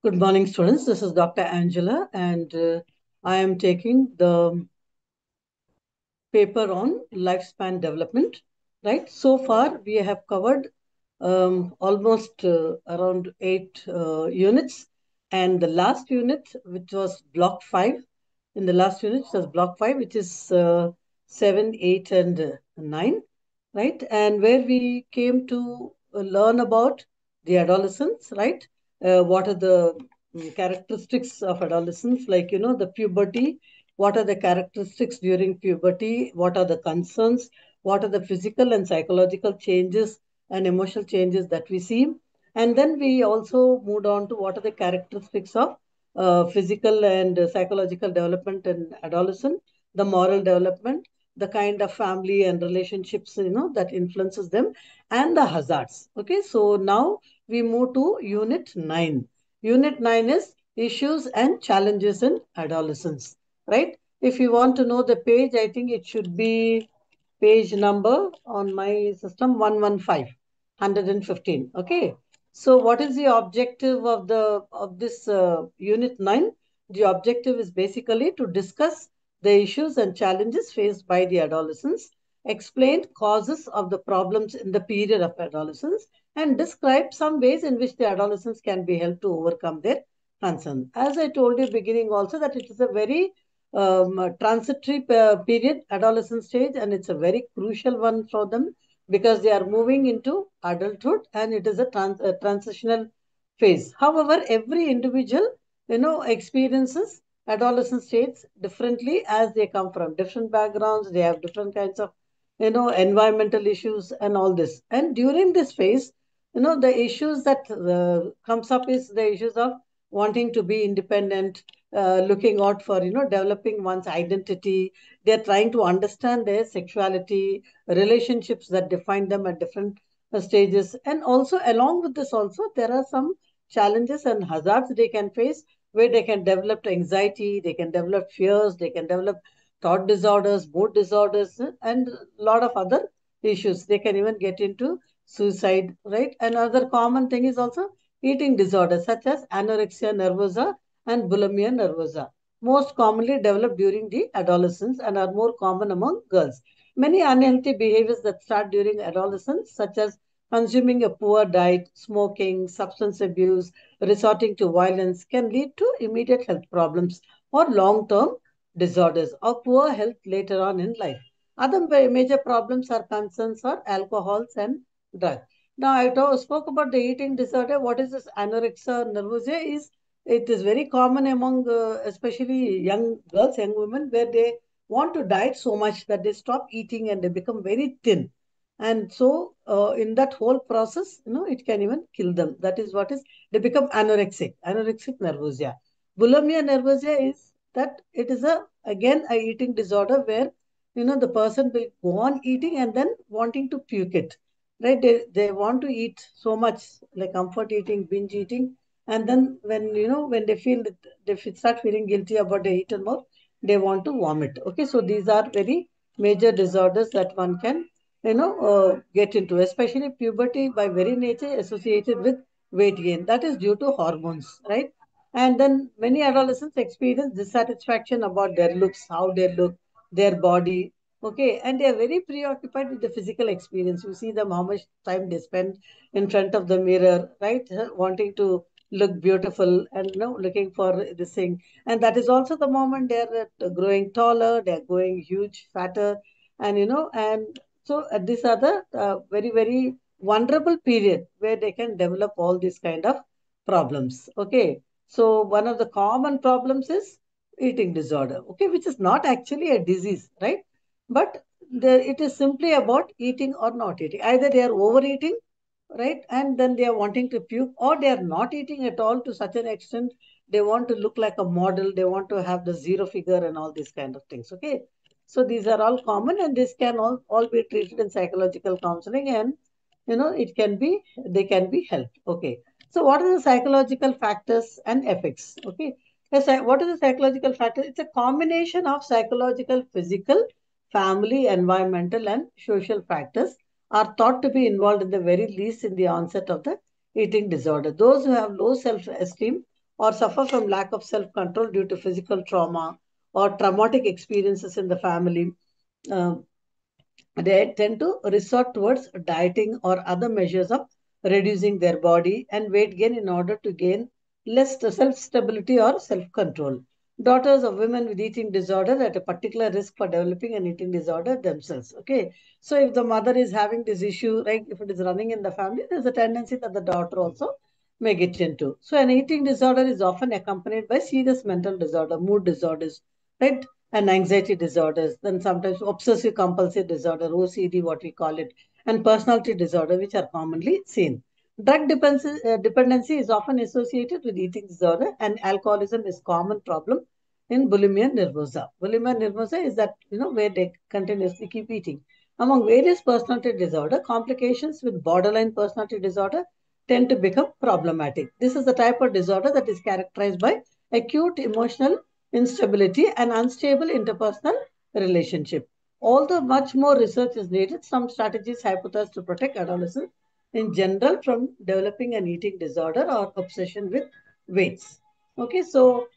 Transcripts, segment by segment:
Good morning, students. This is Dr. Angela, and I am taking the paper on lifespan development. Right. So far, we have covered almost around 8 units, and the last unit, which was block 5, in the last unit was block 5, which is 7, 8, and 9. Right, and where we came to learn about the adolescents. Right, what are the characteristics of adolescence, like the puberty, what are the characteristics during puberty, what are the concerns, what are the physical and psychological changes and emotional changes that we see. And then we also moved on to what are the characteristics of physical and psychological development in adolescent, the moral development, the kind of family and relationships that influences them, and the hazards. Okay, so now we move to unit 9. Unit 9 is issues and challenges in adolescence. Right, if you want to know the page, I think it should be page number on my system 115, 115. Okay, so what is the objective of the of this unit 9? The objective is basically to discuss the issues and challenges faced by the adolescents, explain causes of the problems in the period of adolescence, and describe some ways in which the adolescents can be helped to overcome their concern. As I told you beginning also, that it is a very transitory period, adolescent stage, and it's a very crucial one for them because they are moving into adulthood, and it is a transitional phase. However, every individual, experiences adolescent states differently as they come from different backgrounds. They have different kinds of, environmental issues and all this. And during this phase, the issues that comes up is the issues of wanting to be independent, looking out for developing one's identity. They're trying to understand their sexuality, relationships that define them at different stages. And also along with this also, there are some challenges and hazards they can face, where they can develop anxiety, they can develop fears, they can develop thought disorders, mood disorders, and a lot of other issues. They can even get into suicide. Right, another common thing is also eating disorders such as anorexia nervosa and bulimia nervosa, most commonly developed during the adolescence and are more common among girls. Many unhealthy behaviors that start during adolescence, such as consuming a poor diet, smoking, substance abuse, resorting to violence, can lead to immediate health problems or long term disorders or poor health later on in life. Other major problems or concerns are alcohols and drugs. Now, spoke about the eating disorder. What is this anorexia nervosa? It is very common among especially young girls, young women, where they want to diet so much that they stop eating and they become very thin. And so, in that whole process, it can even kill them. That is what is, they become anorexic nervosa. Bulimia nervosa is that it is again a eating disorder where, the person will go on eating and then wanting to puke it. Right? They want to eat so much, like comfort eating, binge eating, and then when they feel that they start feeling guilty about they eaten more, they want to vomit. Okay, so these are very major disorders that one can get into, especially puberty by very nature associated with weight gain. That is due to hormones, right? And then many adolescents experience dissatisfaction about their looks, how they look, their body. Okay, and they are very preoccupied with the physical experience. You see them how much time they spend in front of the mirror, right? Wanting to look beautiful and looking for this thing. And that is also the moment they're growing taller, they're growing huge, fatter, and and so these are the very, very vulnerable period where they can develop all these kind of problems. Okay, so one of the common problems is eating disorder. Okay, which is not actually a disease, right? But it is simply about eating or not eating. Either they are overeating, right, and then they are wanting to puke, or they are not eating at all to such an extent they want to look like a model, they want to have the zero figure and all these kind of things. Okay, so these are all common, and this can all be treated in psychological counseling, and it can be, they can be helped. Okay, so what are the psychological factors and effects? Okay, yes, what are the psychological factors? It's a combination of psychological, physical, family, environmental, and social factors are thought to be involved in the very least in the onset of the eating disorder. Those who have low self esteem or suffer from lack of self-control due to physical trauma or traumatic experiences in the family, uh, they tend to resort towards dieting or other measures of reducing their body and weight gain in order to gain less self-stability or self-control. Daughters of women with eating disorder are at a particular risk for developing an eating disorder themselves. Okay, so if the mother is having this issue, right, if it is running in the family, there's a tendency that the daughter also may get into. So an eating disorder is often accompanied by serious mental disorder, mood disorders, right? And anxiety disorders, then sometimes obsessive compulsive disorder, OCD, what we call it, and personality disorder, which are commonly seen. Dependency is often associated with eating disorder, and alcoholism is common problem in bulimia nervosa. Bulimia nervosa is that, where they continuously keep eating. Among various personality disorder, complications with borderline personality disorder tend to become problematic. This is the type of disorder that is characterized by acute emotional instability and unstable interpersonal relationship. Although much more research is needed, some strategies hypothesized to protect adolescents in general from developing an eating disorder or obsession with weights. Okay, so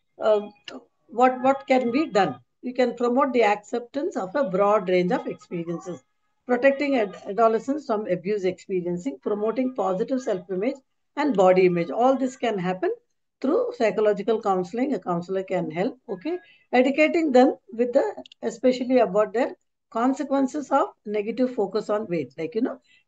what can be done? You can promote the acceptance of a broad range of experiences, protecting adolescents from abuse experiencing, promoting positive self-image and body image. All this can happen through psychological counseling. A counselor can help. Okay, educating them with the especially about their consequences of negative focus on weight. Like,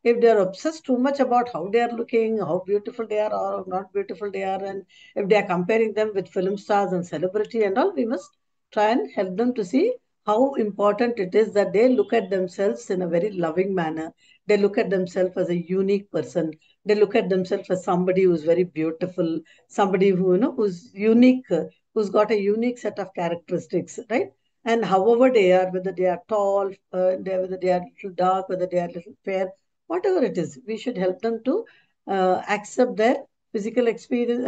if they are obsessed too much about how they are looking, how beautiful they are or not beautiful they are, and if they are comparing them with film stars and celebrity and all, we must try and help them to see how important it is that they look at themselves in a very loving manner. They look at themselves as a unique person. They look at themselves as somebody who's very beautiful, somebody who, who's unique, who's got a unique set of characteristics, right? And however they are, whether they are tall, whether they are little dark, whether they are little fair, whatever it is, we should help them to accept their physical experience,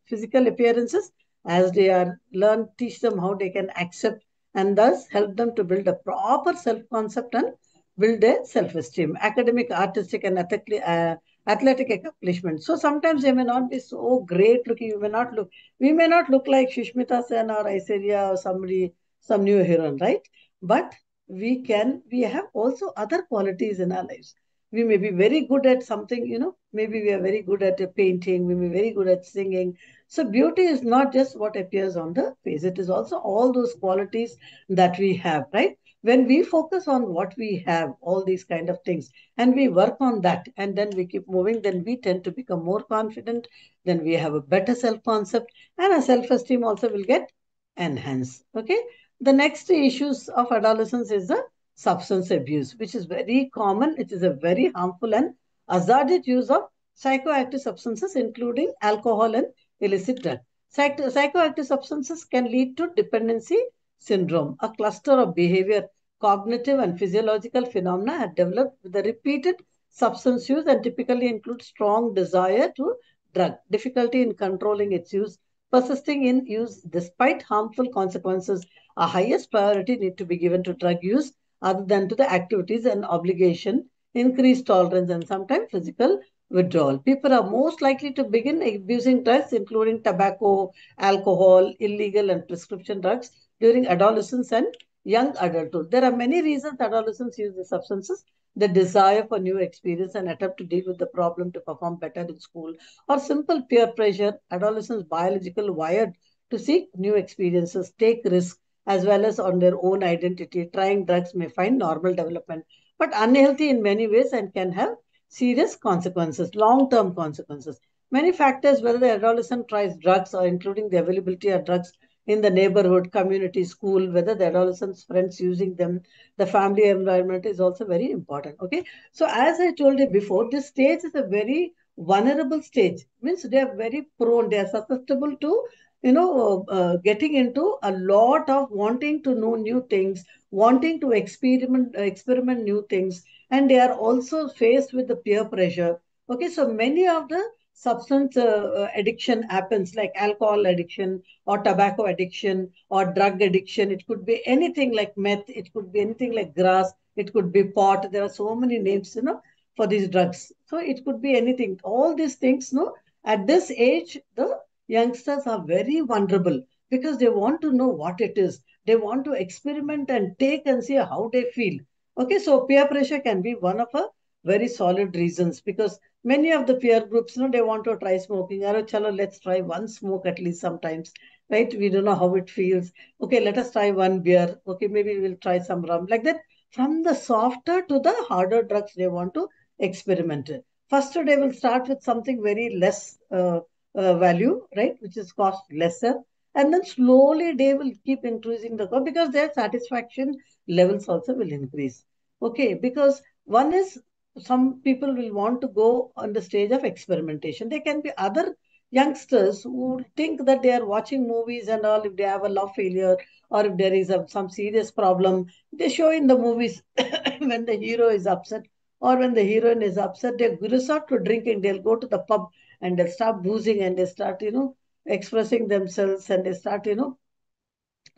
physical appearances as they are learn, teach them how they can accept, and thus help them to build a proper self-concept and build their self-esteem, academic, artistic, and athletic accomplishments. So sometimes they may not be so great looking. We may not look like Shishmita Sen or Aishwarya or somebody, some new heroine, right? But we have also other qualities in our lives. We may be very good at something, maybe we are very good at a painting, we may be very good at singing. So beauty is not just what appears on the face, it is also all those qualities that we have, right? When we focus on what we have, all these kind of things, and we work on that, and then we keep moving, then we tend to become more confident, then we have a better self-concept, and our self-esteem also will get enhanced. Okay. The next issues of adolescence is the substance abuse, which is very common. It is a very harmful and hazardous use of psychoactive substances, including alcohol and illicit drugs. Psychoactive substances can lead to dependency syndrome, a cluster of behavior, cognitive, and physiological phenomena have developed with the repeated substance use and typically include strong desire to drug, difficulty in controlling its use, persisting in use despite harmful consequences. A highest priority need to be given to drug use other than to the activities and obligation, increased tolerance, and sometimes physical withdrawal. People are most likely to begin abusing drugs, including tobacco, alcohol, illegal and prescription drugs, during adolescence and young adulthood. There are many reasons adolescents use the substances: the desire for new experience and attempt to deal with the problem to perform better in school, or simple peer pressure. Adolescents biological wired to seek new experiences, take risks, as well as on their own identity. Trying drugs may find normal development, but unhealthy in many ways and can have serious consequences, long-term consequences. Many factors, whether the adolescent tries drugs or including the availability of drugs in the neighborhood, community, school, whether the adolescent's friends using them, the family environment is also very important. Okay. So as I told you before, this stage is a very vulnerable stage. Means they are very prone, they are susceptible to, getting into a lot of wanting to know new things, wanting to experiment new things, and they are also faced with the peer pressure. Okay, so many of the substance addiction happens, like alcohol addiction or tobacco addiction or drug addiction. It could be anything like meth, it could be anything like grass, it could be pot. There are so many names, for these drugs. So it could be anything. All these things, at this age, the youngsters are very vulnerable because they want to know what it is. They want to experiment and take and see how they feel. Okay, so peer pressure can be one of a very solid reasons because many of the peer groups, they want to try smoking. Or, chalo, let's try one smoke at least sometimes, right? We don't know how it feels. Okay, let us try one beer. Okay, maybe we'll try some rum. Like that, from the softer to the harder drugs, they want to experiment. First, they will start with something very less value, right, which is cost lesser. And then slowly they will keep increasing the cost because their satisfaction levels also will increase. Okay, because one is some people will want to go on the stage of experimentation. There can be other youngsters who think that they are watching movies and all. If they have a love failure or if there is some serious problem, they show in the movies when the hero is upset or when the heroine is upset, they resort to drinking. They'll go to the pub and they'll start boozing and they start, expressing themselves and they start,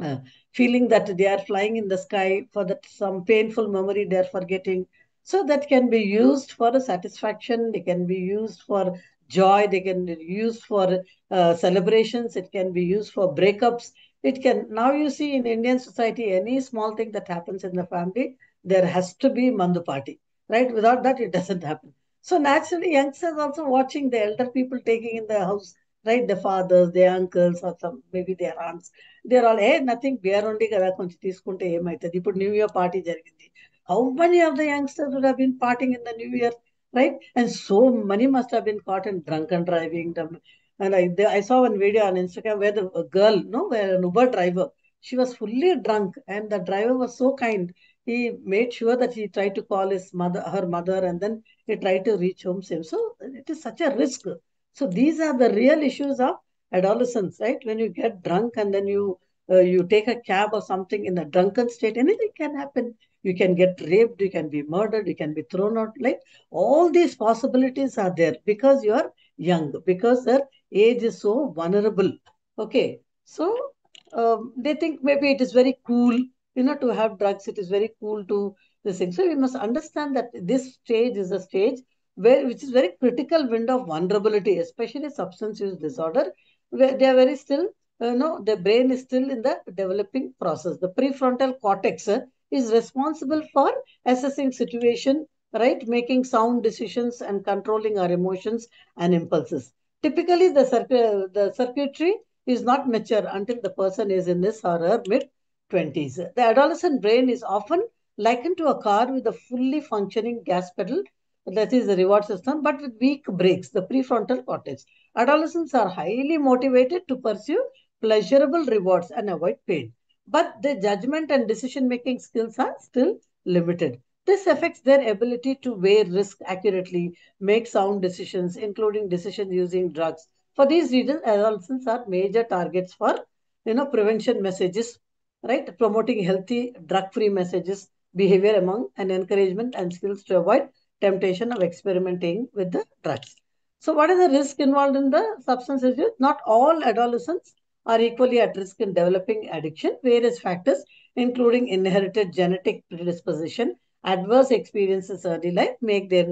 uh, feeling that they are flying in the sky for that some painful memory they are forgetting. So that can be used for a satisfaction. They can be used for joy. They can be used for celebrations. It can be used for breakups. It can now you see in Indian society any small thing that happens in the family there has to be mandu party, right? Without that it doesn't happen. So naturally youngsters also watching the elder people taking in the house, right? The fathers, their uncles, or some maybe their aunts, they're all, hey, nothing, beer only కదా కొంచెం తీసుకుంటే ఏమవుతుంది ఇప్పుడు new year party జరిగింది. How many of the youngsters would have been partying in the new year, right? And so many must have been caught in drunken driving. And I saw one video on Instagram where the a girl, no, where an Uber driver, she was fully drunk and the driver was so kind. He made sure that he tried to call her mother, and then he tried to reach home safe. So it is such a risk. So these are the real issues of adolescence, right? When you get drunk and then you take a cab or something in a drunken state, anything can happen. You can get raped, you can be murdered, you can be thrown out. Like all these possibilities are there because you are young, because their age is so vulnerable. Okay, so they think maybe it is very cool, to have drugs. It is very cool to this thing. So we must understand that this stage is a stage which is very critical window of vulnerability, especially substance use disorder, where they are very still, the brain is still in the developing process. The prefrontal cortex is responsible for assessing situation, right, making sound decisions and controlling our emotions and impulses. Typically, the circuitry is not mature until the person is in his or her mid 20s. The adolescent brain is often likened to a car with a fully functioning gas pedal, that is the reward system, but with weak brakes, the prefrontal cortex. Adolescents are highly motivated to pursue pleasurable rewards and avoid pain, but their judgment and decision making skills are still limited. This affects their ability to weigh risk accurately, make sound decisions, including decisions using drugs. For these reasons, adolescents are major targets for prevention messages, right? Promoting healthy, drug-free messages, behavior among and encouragement and skills to avoid temptation of experimenting with the drugs. So, what is the risk involved in the substance use? Not all adolescents are equally at risk in developing addiction. Various factors, including inherited genetic predisposition, adverse experiences early life, make their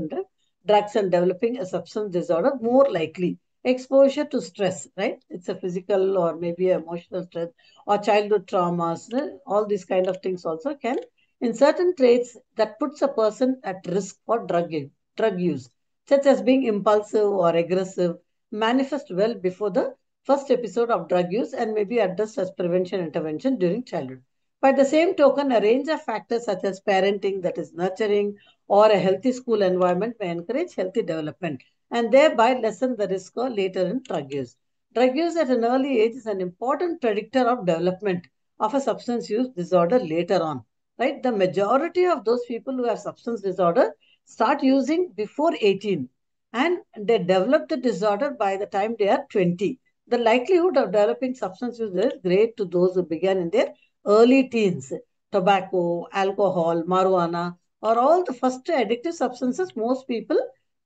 drugs and developing a substance disorder more likely. Exposure to stress, right? It's a physical or maybe emotional stress or childhood traumas. All these kind of things also can, in certain traits, that puts a person at risk for drug use, such as being impulsive or aggressive, manifest well before the first episode of drug use and may be addressed as prevention intervention during childhood. By the same token, a range of factors such as parenting, that is nurturing, or a healthy school environment may encourage healthy development and thereby lessen the risk of later in drug use. Drug use at an early age is an important predictor of development of a substance use disorder later on, right? The majority of those people who have substance disorder start using before 18 and they develop the disorder by the time they are 20. The likelihood of developing substance use is great to those who began in their early teens. Tobacco, alcohol, marijuana are all the first addictive substances most people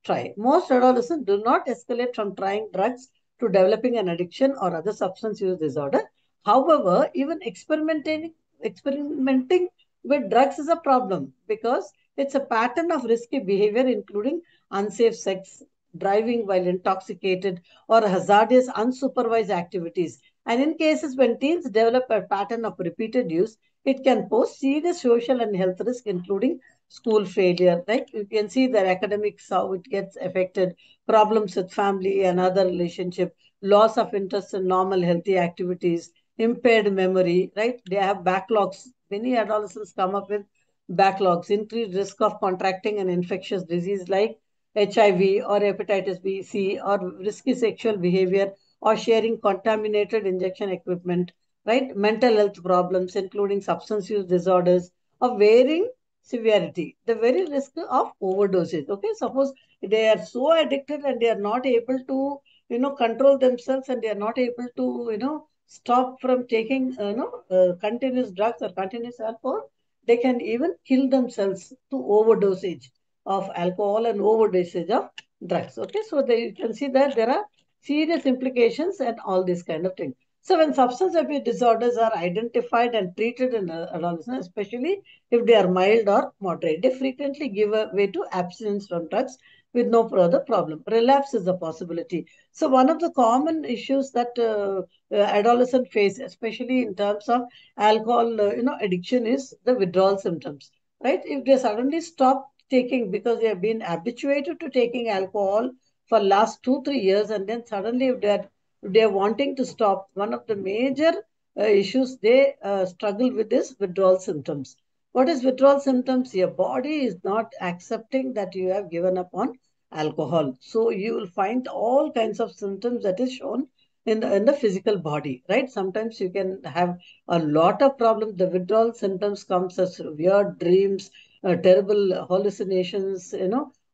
try. Most adolescents do not escalate from trying drugs to developing an addiction or other substance use disorder. However, even experimenting with drugs is a problem because it's a pattern of risky behavior, including unsafe sex, driving while intoxicated, or hazardous unsupervised activities. And in cases when teens develop a pattern of repeated use, it can pose serious social and health risk, including school failure. Like you can see their academics, how it gets affected, problems with family and other relationship, loss of interest in normal healthy activities, impaired memory, right? They have backlogs. Many adolescents come up with backlogs, increased risk of contracting an infectious disease like HIV or hepatitis B, C, or risky sexual behavior, or sharing contaminated injection equipment, right? Mental health problems, including substance use disorders of varying severity, the very risk of overdoses. Okay, suppose they are so addicted and they are not able to, control themselves, and they are not able to, stop from taking, continuous drugs or continuous alcohol, they can even kill themselves to overdosage of alcohol and overdosage of drugs. Okay, so you can see that there are serious implications and all these kind of things. So when substance abuse disorders are identified and treated in adolescents, especially if they are mild or moderate, they frequently give way to abstinence from drugs with no further problem. Relapse is a possibility. So one of the common issues that adolescents face, especially in terms of alcohol, addiction, is the withdrawal symptoms. Right? If they suddenly stop taking because they have been habituated to taking alcohol for last 2 3 years, and then suddenly if they're wanting to stop, one of the major issues they struggle with is withdrawal symptoms. What is withdrawal symptoms? Your body is not accepting that you have given up on alcohol. So you will find all kinds of symptoms that is shown in the physical body, right? Sometimes you can have a lot of problems. The withdrawal symptoms comes as weird dreams, terrible hallucinations,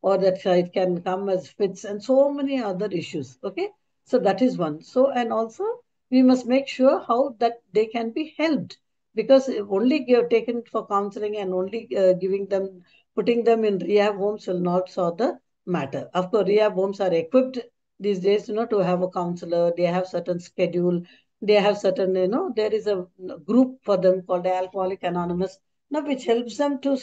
or that it can come as fits and so many other issues. Okay, so that is one. So and also we must make sure how that they can be helped, because only taken for counseling and only giving them, putting them in rehab homes will not solve the matter. Of course, rehab homes are equipped these days, to have a counselor. They have certain schedule. They have certain, there is a group for them called Alcoholic Anonymous, now which helps them to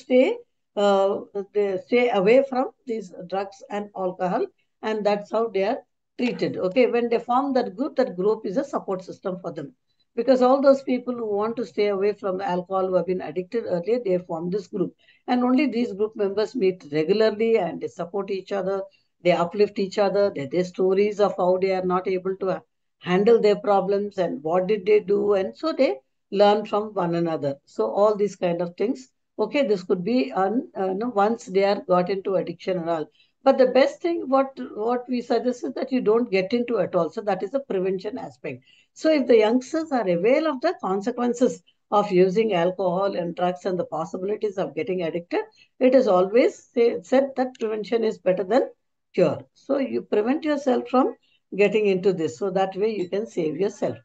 uh, they stay away from these drugs and alcohol, and that's how they are treated. Okay, when they form that group is a support system for them, because all those people who want to stay away from alcohol, who have been addicted earlier, they form this group, and only these group members meet regularly and they support each other, they uplift each other, their stories of how they are not able to handle their problems and what did they do, and so they learn from one another. So all these kind of things. Okay, this could be once they are got into addiction and all. But the best thing what we suggest is that you don't get into it also. That is the prevention aspect. So if the youngsters are aware of the consequences of using alcohol and drugs and the possibilities of getting addicted, it is always said that prevention is better than cure. So you prevent yourself from getting into this. So that way you can save yourself.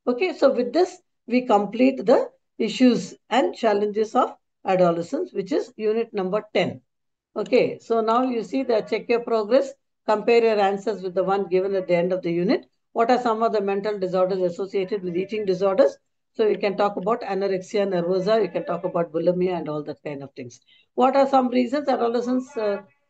Okay, so with this, we complete the issues and challenges of adolescence, which is unit number 10. Okay, so now you see the check your progress, compare your answers with the one given at the end of the unit. What are some of the mental disorders associated with eating disorders? So you can talk about anorexia nervosa, you can talk about bulimia and all that kind of things. What are some reasons adolescents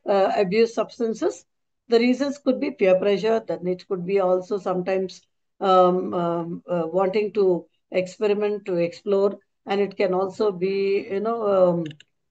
abuse substances? The reasons could be peer pressure, then it could be also sometimes wanting to experiment, to explore, and it can also be,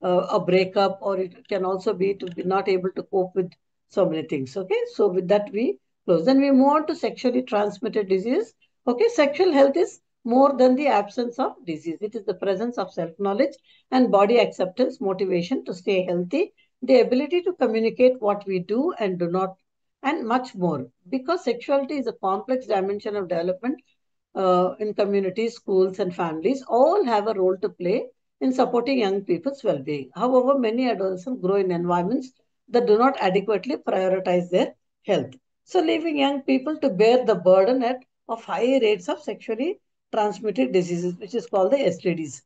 a breakup, or it can also be to be not able to cope with so many things. Okay, so with that we close. Then we move on to sexually transmitted disease. Okay, sexual health is more than the absence of disease. It is the presence of self-knowledge and body acceptance, motivation to stay healthy, the ability to communicate what we do and do not, and much more. Because sexuality is a complex dimension of development in communities, schools, and families, all have a role to play in supporting young people's well-being. However, many adolescents grow in environments that do not adequately prioritize their health. So, leaving young people to bear the burden of high rates of sexually transmitted diseases, which is called the STDs.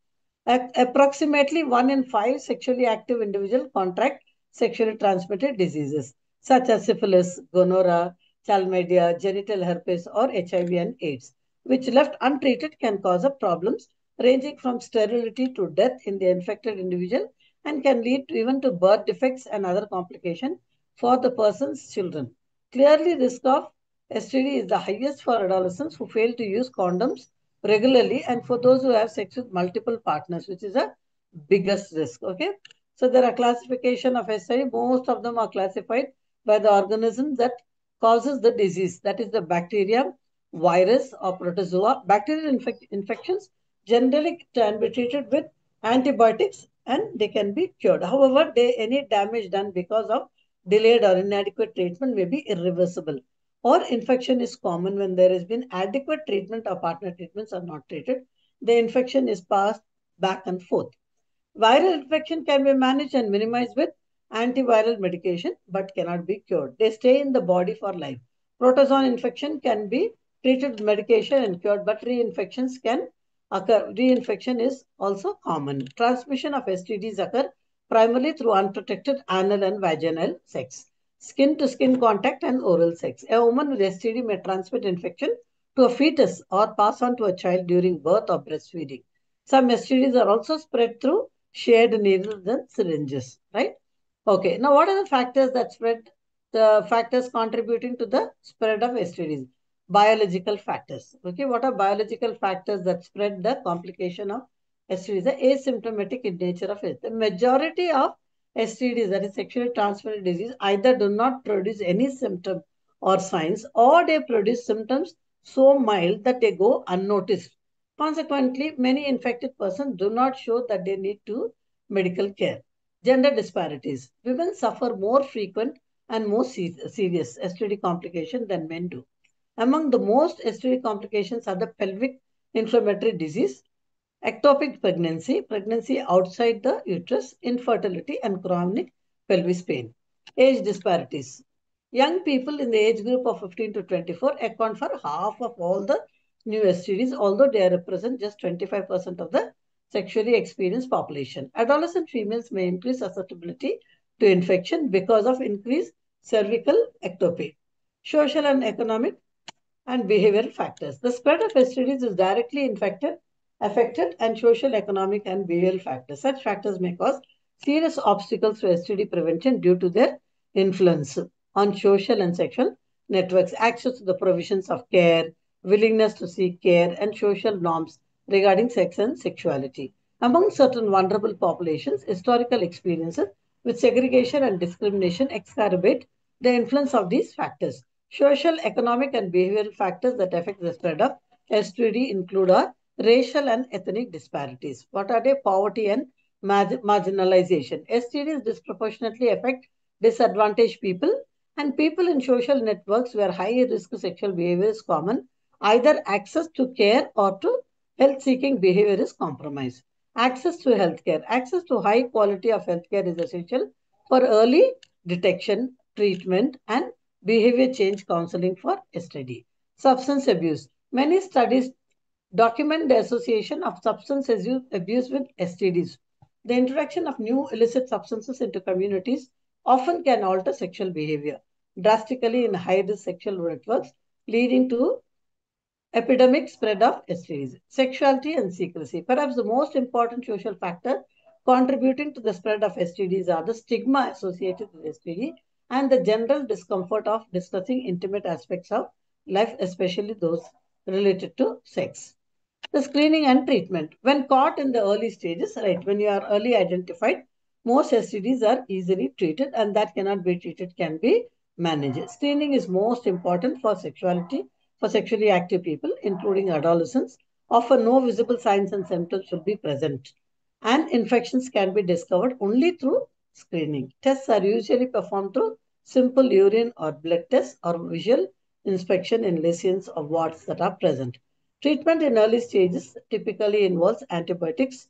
Approximately 1 in 5 sexually active individuals contract sexually transmitted diseases such as syphilis, gonorrhea, chlamydia, genital herpes, or HIV and AIDS, which left untreated can cause up problems ranging from sterility to death in the infected individual, and can lead to even to birth defects and other complications for the person's children. Clearly, risk of STD is the highest for adolescents who fail to use condoms regularly and for those who have sex with multiple partners, which is a biggest risk. Okay. So there are classification of STD. Most of them are classified by the organism that causes the disease. That is the bacteria, virus, or protozoa. Bacterial infections generally can be treated with antibiotics and they can be cured. However, any damage done because of delayed or inadequate treatment may be irreversible. Or infection is common when there has been adequate treatment or partner treatments are not treated. The infection is passed back and forth. Viral infection can be managed and minimized with antiviral medication but cannot be cured. They stay in the body for life. Protozoan infection can be treated with medication and cured, but reinfections can occur. Reinfection is also common. Transmission of STDs occur primarily through unprotected anal and vaginal sex, skin to skin contact, and oral sex. A woman with STD may transmit infection to a fetus or pass on to a child during birth or breastfeeding. Some STDs are also spread through shared needles and syringes, right? Okay, now what are the factors that spread, the factors contributing to the spread of STDs? Biological factors. Okay, what are biological factors that spread the complication of STDs? The asymptomatic in nature of it. The majority of STDs, that is sexually transmitted disease, either do not produce any symptom or signs, or they produce symptoms so mild that they go unnoticed. Consequently, many infected persons do not show that they need to medical care. Gender disparities. Women suffer more frequent and more serious STD complications than men do. Among the most STD complications are the pelvic inflammatory disease, ectopic pregnancy, pregnancy outside the uterus, infertility, and chronic pelvis pain. Age disparities. Young people in the age group of 15 to 24 account for half of all the new STDs, although they represent just 25% of the sexually experienced population. Adolescent females may increase susceptibility to infection because of increased cervical ectopy. Social and economic and behavioral factors. The spread of STDs is directly affected and social, economic, and behavioral factors. Such factors may cause serious obstacles to STD prevention due to their influence on social and sexual networks, access to the provisions of care, willingness to seek care, and social norms regarding sex and sexuality. Among certain vulnerable populations, historical experiences with segregation and discrimination exacerbate the influence of these factors. Social, economic, and behavioral factors that affect the spread of STD include our racial and ethnic disparities. What are they? Poverty and marginalization. STDs disproportionately affect disadvantaged people and people in social networks where high risk sexual behavior is common. Either access to care or to health seeking behavior is compromised. Access to healthcare. Access to high quality of healthcare is essential for early detection, treatment, and behavior change counseling for STD. Substance abuse. Many studies document the association of substance abuse with STDs. The introduction of new illicit substances into communities often can alter sexual behavior drastically in high risk sexual networks, leading to epidemic spread of STDs. Sexuality and secrecy. Perhaps the most important social factor contributing to the spread of STDs are the stigma associated with STD and the general discomfort of discussing intimate aspects of life, especially those related to sex. The screening and treatment. When caught in the early stages, right, when you are early identified, most STDs are easily treated and that cannot be treated can be managed. Screening is most important for sexuality, for sexually active people, including adolescents. Often no visible signs and symptoms should be present. And infections can be discovered only through screening. Tests are usually performed through simple urine or blood tests or visual inspection in lesions of warts that are present. Treatment in early stages typically involves antibiotics,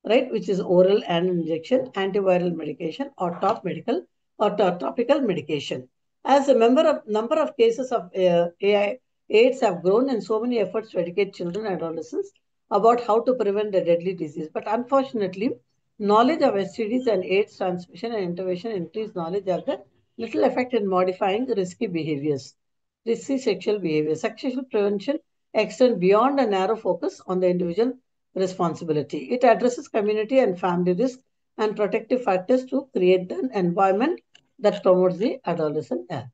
right, which is oral and injection, antiviral medication, or topical medication. As a number of cases of AIDS have grown, and so many efforts to educate children and adolescents about how to prevent the deadly disease. But unfortunately, knowledge of STDs and AIDS transmission and intervention increased knowledge have the little effect in modifying risky behaviors, risky sexual behavior. Sexual prevention extend beyond a narrow focus on the individual responsibility. It addresses community and family risk and protective factors to create an environment that promotes the adolescent health.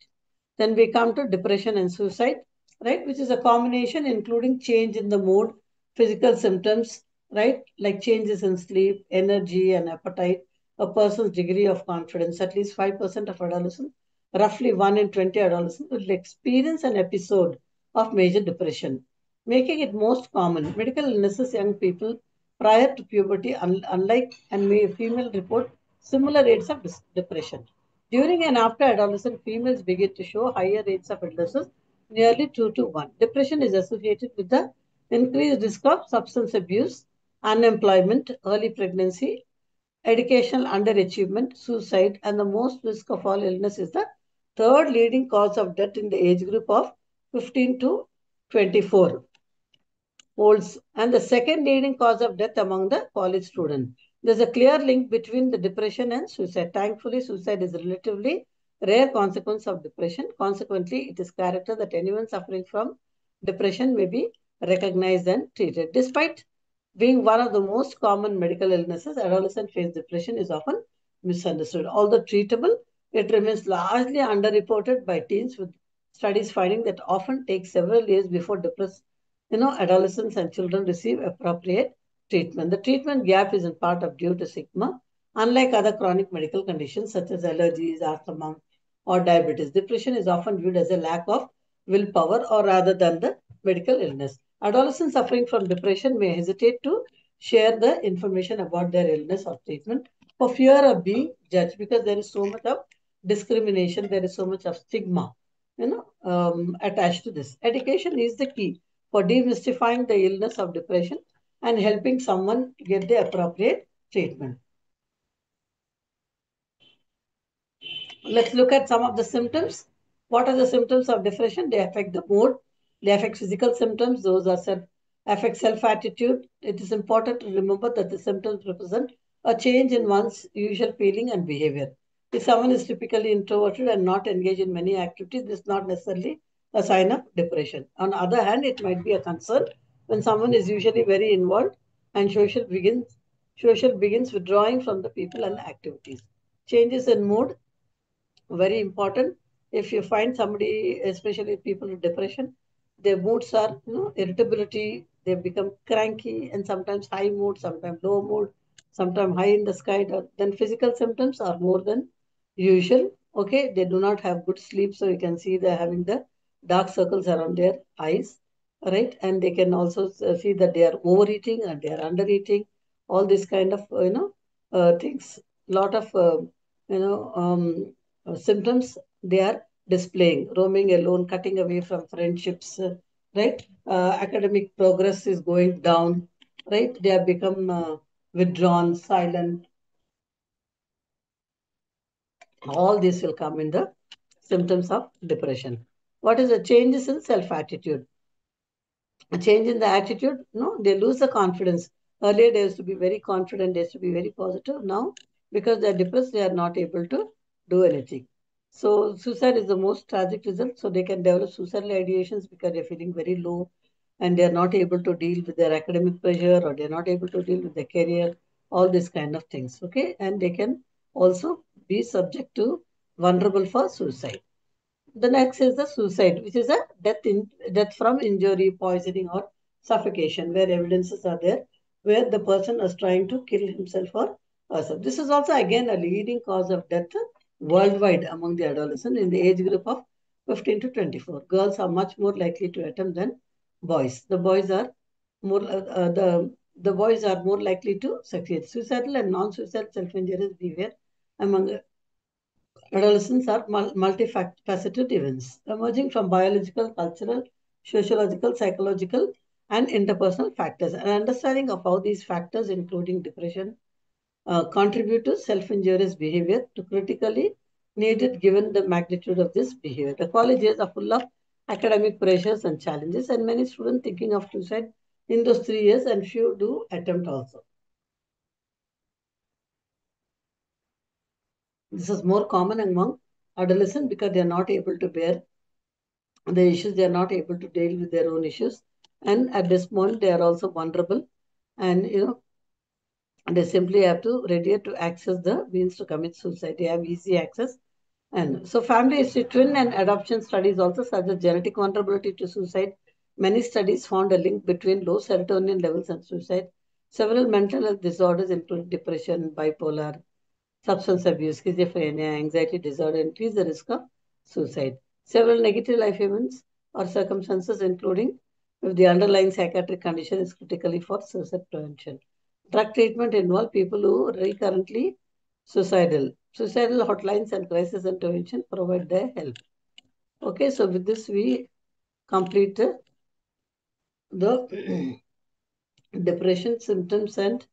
Then we come to depression and suicide, right, which is a combination including change in the mood, physical symptoms, right, like changes in sleep, energy, and appetite, a person's degree of confidence. At least 5% of adolescents, roughly 1 in 20 adolescents, will experience an episode of major depression, making it most common. Medical illnesses, young people prior to puberty, unlike and may female report similar rates of depression. During and after adolescence, females begin to show higher rates of illnesses, nearly 2 to 1. Depression is associated with the increased risk of substance abuse, unemployment, early pregnancy, educational underachievement, suicide, and the most risk of all illness is the third leading cause of death in the age group of 15 to 24 olds, and the second leading cause of death among the college students. There's a clear link between the depression and suicide. Thankfully, suicide is a relatively rare consequence of depression. Consequently, it is character that anyone suffering from depression may be recognized and treated. Despite being one of the most common medical illnesses, adolescent phase depression is often misunderstood. Although treatable, it remains largely underreported by teens, with studies finding that often takes several years before adolescents and children receive appropriate treatment. The treatment gap is in part of due to stigma. Unlike other chronic medical conditions such as allergies, asthma, or diabetes, depression is often viewed as a lack of willpower or rather than the medical illness. Adolescents suffering from depression may hesitate to share the information about their illness or treatment for fear of being judged, because there is so much of discrimination, there is so much of stigma, attached to this. Education is the key for demystifying the illness of depression and helping someone get the appropriate treatment. Let's look at some of the symptoms. What are the symptoms of depression? They affect the mood, they affect physical symptoms, those are affect self-attitude. It is important to remember that the symptoms represent a change in one's usual feeling and behavior. If someone is typically introverted and not engaged in many activities, this is not necessarily a sign of depression. On the other hand, it might be a concern when someone is usually very involved and social begins withdrawing from the people and activities. Changes in mood, very important. If you find somebody, especially people with depression, their moods are, irritability, they become cranky, and sometimes high mood, sometimes low mood, sometimes high in the sky. Then physical symptoms are more than usual. Okay, they do not have good sleep, so you can see they're having the dark circles around their eyes, right? And they can also see that they are overeating and they are undereating, all this kind of, things. Lot of, you know, um, symptoms they are displaying: roaming alone, cutting away from friendships, right? Academic progress is going down, right? They have become withdrawn, silent. All this will come in the symptoms of depression. What is the changes in self attitude? A change in the attitude, no, they lose the confidence. Earlier they used to be very confident, they used to be very positive. Now, because they're depressed, they are not able to do anything. So suicide is the most tragic result. So they can develop suicidal ideations because they're feeling very low and they're not able to deal with their academic pressure, or they're not able to deal with their career, all these kind of things. Okay. And they can also be subject to vulnerable for suicide. The next is the suicide, which is a death from injury, poisoning, or suffocation, where evidences are there, where the person is trying to kill himself or herself. This is also again a leading cause of death worldwide among the adolescents in the age group of 15 to 24. Girls are much more likely to attempt than boys. The boys are more likely to succeed. Suicidal and non-suicidal self-injurious behavior among adolescents are multifaceted events emerging from biological, cultural, sociological, psychological, and interpersonal factors. An understanding of how these factors, including depression, contribute to self-injurious behavior to critically needed given the magnitude of this behavior. The college years are full of academic pressures and challenges, and many students thinking of suicide in those 3 years, and few do attempt also. This is more common among adolescents because they are not able to bear the issues, they are not able to deal with their own issues, and at this point they are also vulnerable, and they simply have to ready to access the means to commit suicide. They have easy access, And so family history, twin and adoption studies also suggest genetic vulnerability to suicide. Many studies found a link between low serotonin levels and suicide. Several mental health disorders, including depression, bipolar, substance abuse, schizophrenia, anxiety disorder, increase the risk of suicide. Several negative life events or circumstances, including if the underlying psychiatric condition is critically for suicide prevention. Drug treatment involve people who are recurrently suicidal. Suicidal hotlines and crisis intervention provide their help. Okay, so with this we complete the depression symptoms and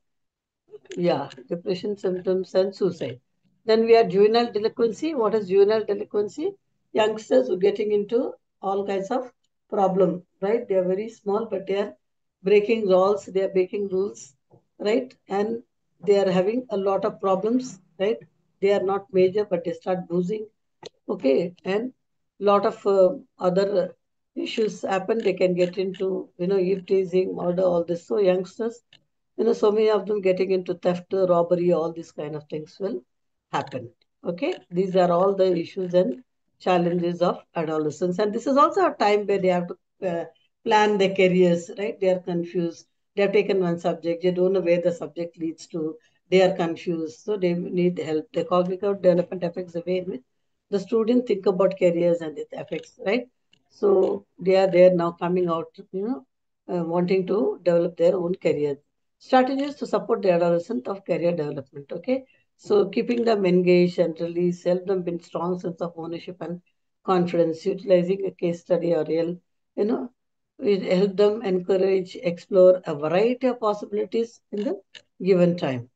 depression symptoms and suicide. Then we have juvenile delinquency. What is juvenile delinquency? Youngsters who are getting into all kinds of problem, right? They are very small, but they are breaking laws, they are breaking rules, right? And they are having a lot of problems, right? They are not major, but they start boozing, okay? And lot of other issues happen. They can get into, eve teasing, murder, all this. So youngsters, so many of them getting into theft, robbery, all these kind of things will happen. Okay, these are all the issues and challenges of adolescence, and this is also a time where they have to plan their careers. Right, they are confused. They have taken one subject, they don't know where the subject leads to. They are confused, so they need help. The cognitive development affects the way in which the student think about careers and it affects. Right, so they are there now coming out, wanting to develop their own career. Strategies to support the adolescent of career development. Okay, so keeping them engaged and release, help them build strong sense of ownership and confidence. Utilizing a case study or real, you know, it help them encourage, explore a variety of possibilities in the given time.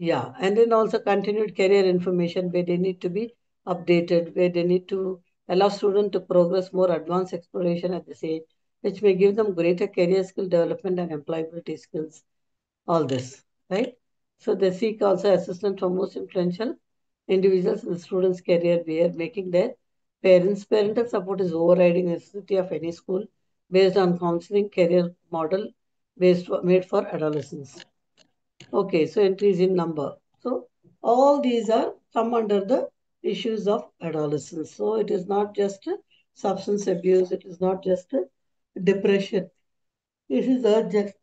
Yeah, and then also continued career information where they need to be updated, where they need to allow students to progress more advanced exploration at this age, which may give them greater career skill development and employability skills, all this, right? So they seek also assistance from most influential individuals in the student's career where making their parents. Parental support is overriding necessity of any school based on counseling career model made for adolescents. Okay, so increase in number. So all these are come under the issues of adolescence. So it is not just substance abuse, it is not just depression. This is not just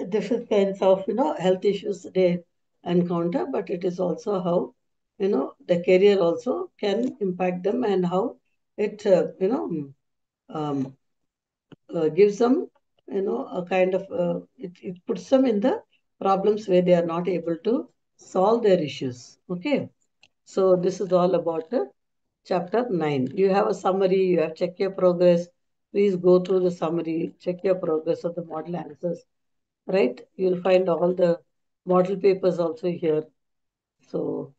different kinds of health issues they encounter, but it is also how the career also can impact them and how it um, gives them a kind of it puts them in the problems where they are not able to solve their issues. Okay, so this is all about chapter 9. You have a summary, you have check your progress. Please go through the summary, check your progress of the model answers, right? You'll find all the model papers also here. So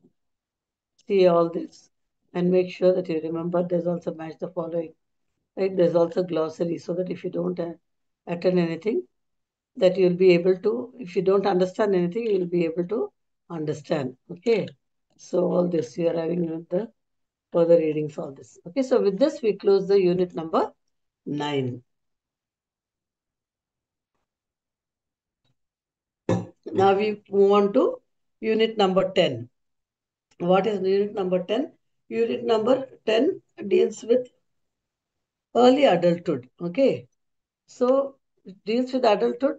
see all this and make sure that you remember. There's also match the following, right? There's also glossary so that if you don't attend anything, that you'll be able to, if you don't understand anything, you'll be able to understand. Okay. So all this you are having with the further readings, all this. Okay. So with this, we close the unit number 9. Now we move on to unit number 10. What is unit number 10? Unit number 10 deals with early adulthood. Okay. So it deals with adulthood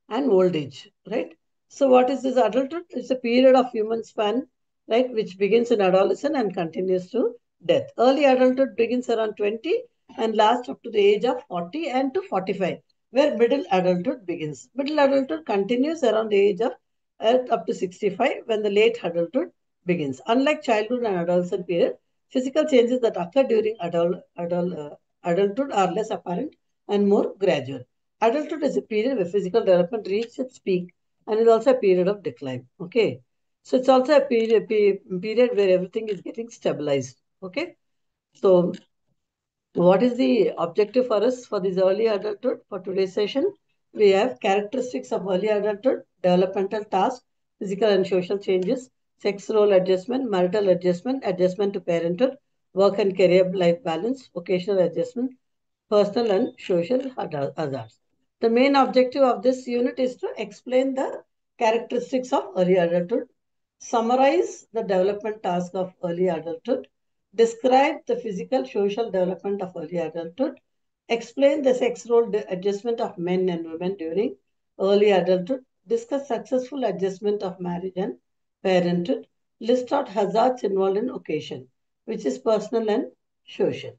and old age, right? So what is this adulthood? It's a period of human span, right, which begins in adolescence and continues to death. Early adulthood begins around 20 and lasts up to the age of 40 and to 45, where middle adulthood begins. Middle adulthood continues around the age of up to 65 when the late adulthood begins. Unlike childhood and adolescent period, physical changes that occur during adulthood are less apparent and more gradual. Adulthood is a period where physical development reaches its peak and is also a period of decline. Okay. So it's also a period where everything is getting stabilized. Okay. So what is the objective for us for this early adulthood for today's session? We have characteristics of early adulthood, developmental tasks, physical and social changes, sex role adjustment, marital adjustment, adjustment to parenthood, work and career life balance, vocational adjustment, personal and social hazards. The main objective of this unit is to explain the characteristics of early adulthood. summarize the development task of early adulthood, describe the physical, social development of early adulthood, explain the sex role adjustment of men and women during early adulthood, discuss successful adjustment of marriage and parenthood, list out hazards involved in occasion, which is personal and social.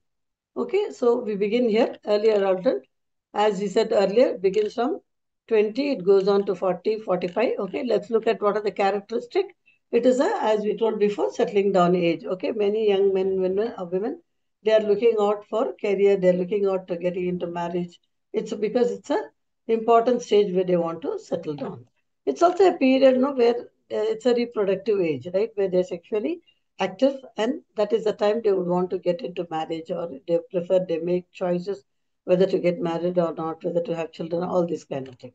Okay, so we begin here. Early adulthood, as we said earlier, begins from 20, it goes on to 40, 45. Okay, let's look at what are the characteristics. It is a, as we told before, settling down age. Okay, many young men, women, they are looking out for career, they're looking out to getting into marriage. It's because it's a important stage where they want to settle down. It's also a period, no, where it's a reproductive age, right, where they're sexually active, and that is the time they would want to get into marriage, or they prefer, they make choices whether to get married or not, whether to have children, all this kind of thing.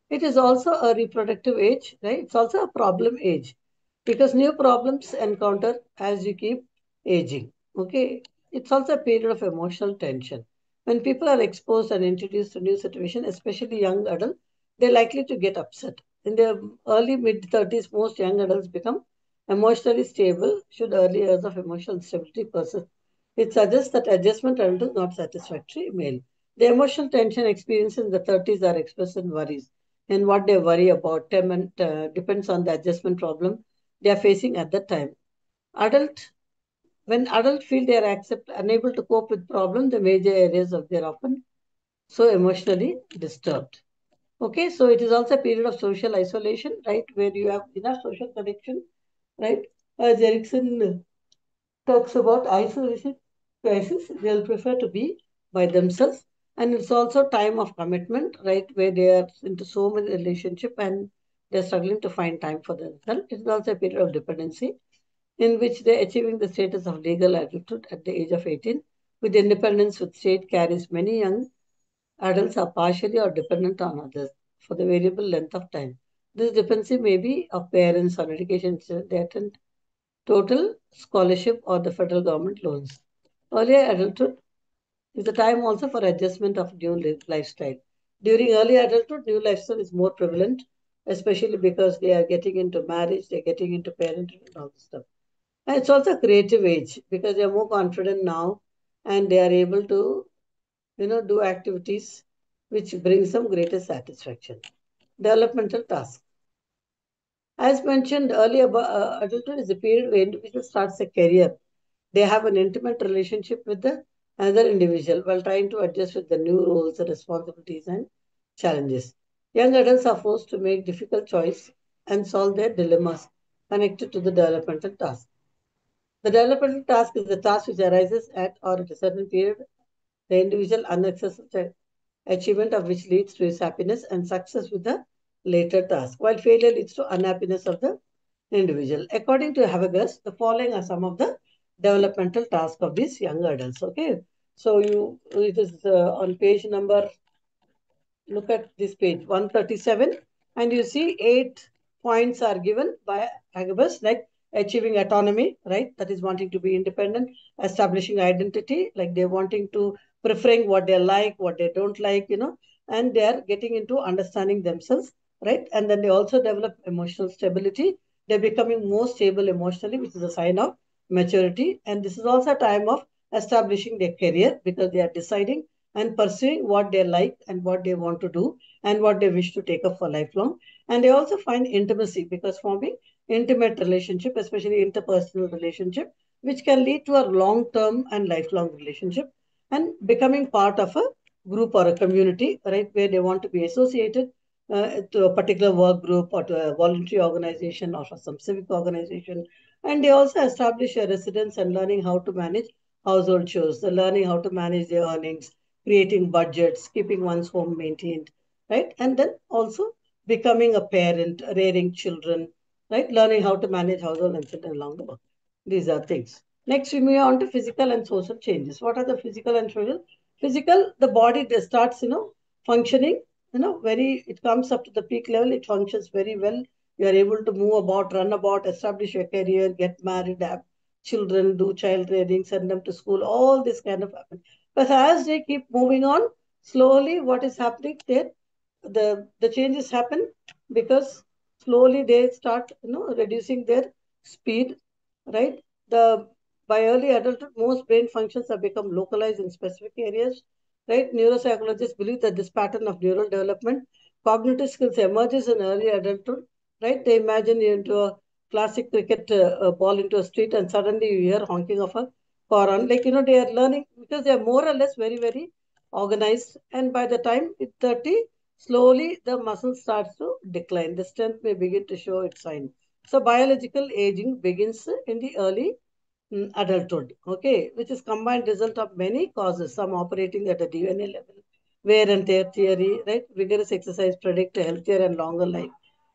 It is also a reproductive age, right? It's also a problem age because new problems encounter as you keep aging. Okay, it's also a period of emotional tension. When people are exposed and introduced to new situation, especially young adults, they're likely to get upset. In their early mid 30s, most young adults become emotionally stable should early years of emotional instability persist. It suggests that adjustment is not satisfactory male. The emotional tension experienced in the 30s are expressed in worries. And what they worry about depends on the adjustment problem they are facing at that time. Adult, when adults feel they are unable to cope with problems, the major areas of their often so emotionally disturbed. Okay, so it is also a period of social isolation, right, where you have enough social connection, right? As Erickson talks about isolation crisis, they'll prefer to be by themselves. And it's also time of commitment, right, where they are into so many relationship and they're struggling to find time for themselves. It is also a period of dependency in which they're achieving the status of legal adulthood at the age of 18. With independence with state carries, many young adults are partially or dependent on others for the variable length of time. This dependency may be of parents on education they attend total scholarship or the federal government loans. Earlier adulthood is the time also for adjustment of new lifestyle. During early adulthood, new lifestyle is more prevalent, especially because they are getting into marriage, they're getting into parenthood and all this stuff. And it's also a creative age because they're more confident now and they are able to, do activities which brings them greater satisfaction. Developmental tasks. As mentioned earlier, adulthood is a period where individual starts a career. They have an intimate relationship with the other individual while trying to adjust with the new roles, the responsibilities, and challenges. Young adults are forced to make difficult choices and solve their dilemmas connected to the developmental task. The developmental task is the task which arises at or at a certain period, the individual unsuccessful achievement of which leads to his happiness and success with the later task, while failure leads to unhappiness of the individual. According to Havegas, the following are some of the developmental tasks of these young adults. Okay, so it is on page number, look at this page 137, and you see 8 points are given by Agabus, like achieving autonomy, right? That is wanting to be independent, establishing identity, like they're wanting to preferring what they like, what they don't like, and they're getting into understanding themselves, right? And then they also develop emotional stability. They're becoming more stable emotionally, which is a sign of maturity. And this is also a time of establishing their career because they are deciding and pursuing what they like and what they want to do and what they wish to take up for lifelong. And they also find intimacy because forming intimate relationship, especially interpersonal relationship, which can lead to a long-term and lifelong relationship and becoming part of a group or a community, right, where they want to be associated to a particular work group or to a voluntary organization or some civic organization. And they also establish a residence and learning how to manage household chores, learning how to manage their earnings, creating budgets, keeping one's home maintained, right? And then also becoming a parent, rearing children, right? Learning how to manage household and children along the way. These are things. Next, we move on to physical and social changes. What are the physical and social? Physical, the body starts, functioning, it comes up to the peak level, it functions very well. You are able to move about, run about, establish your career, get married, have children, do child rearing, send them to school, all this kind of happen. But as they keep moving on, slowly what is happening there, the changes happen because slowly they start, reducing their speed, right? The By early adulthood, most brain functions have become localized in specific areas, right? Neuropsychologists believe that this pattern of neural development, cognitive skills emerges in early adulthood, right? They imagine you into a classic cricket ball into a street and suddenly you hear honking of a horn. Like, they are learning because they are more or less very, very organized. And by the time it's 30, slowly the muscle starts to decline. The strength may begin to show its sign. So biological aging begins in the early adulthood, okay, which is combined result of many causes, some operating at a DNA level. Wear and tear theory, right? Vigorous exercise predict a healthier and longer life.